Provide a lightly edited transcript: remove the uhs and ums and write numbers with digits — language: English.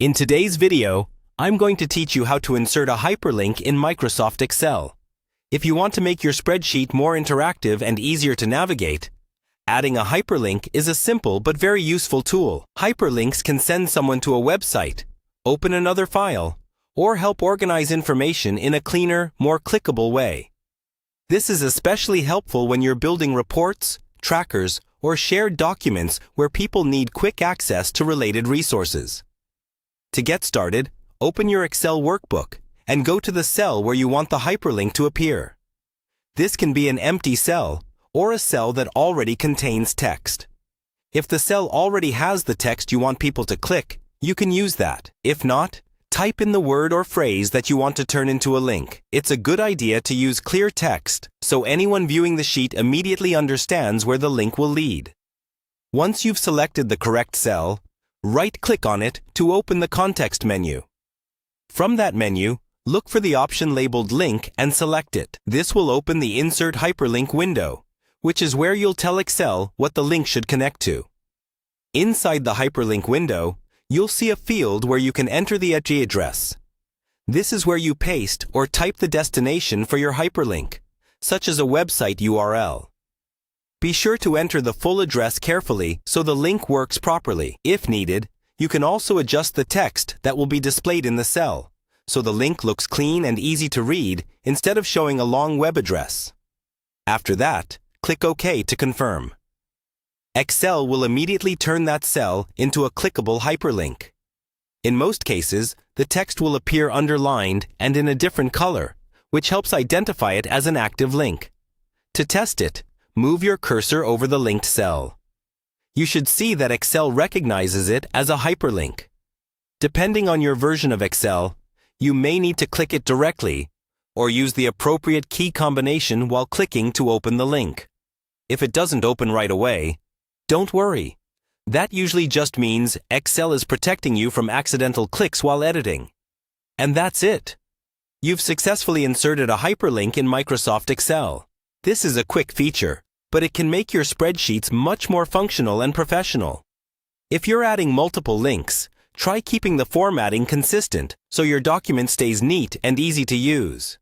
In today's video, I'm going to teach you how to insert a hyperlink in Microsoft Excel. If you want to make your spreadsheet more interactive and easier to navigate, adding a hyperlink is a simple but very useful tool. Hyperlinks can send someone to a website, open another file, or help organize information in a cleaner, more clickable way. This is especially helpful when you're building reports, trackers, or shared documents where people need quick access to related resources. To get started, open your Excel workbook and go to the cell where you want the hyperlink to appear. This can be an empty cell or a cell that already contains text. If the cell already has the text you want people to click, you can use that. If not, type in the word or phrase that you want to turn into a link. It's a good idea to use clear text so anyone viewing the sheet immediately understands where the link will lead. Once you've selected the correct cell, right-click on it to open the context menu. From that menu, look for the option labeled Link and select it. This will open the Insert Hyperlink window, which is where you'll tell Excel what the link should connect to. Inside the hyperlink window, you'll see a field where you can enter the IP address. This is where you paste or type the destination for your hyperlink, such as a website URL. Be sure to enter the full address carefully so the link works properly. If needed, you can also adjust the text that will be displayed in the cell, so the link looks clean and easy to read instead of showing a long web address. After that, click OK to confirm. Excel will immediately turn that cell into a clickable hyperlink. In most cases, the text will appear underlined and in a different color, which helps identify it as an active link. To test it, move your cursor over the linked cell. You should see that Excel recognizes it as a hyperlink. Depending on your version of Excel, you may need to click it directly or use the appropriate key combination while clicking to open the link. If it doesn't open right away, don't worry. That usually just means Excel is protecting you from accidental clicks while editing. And that's it. You've successfully inserted a hyperlink in Microsoft Excel. This is a quick feature, but it can make your spreadsheets much more functional and professional. If you're adding multiple links, try keeping the formatting consistent so your document stays neat and easy to use.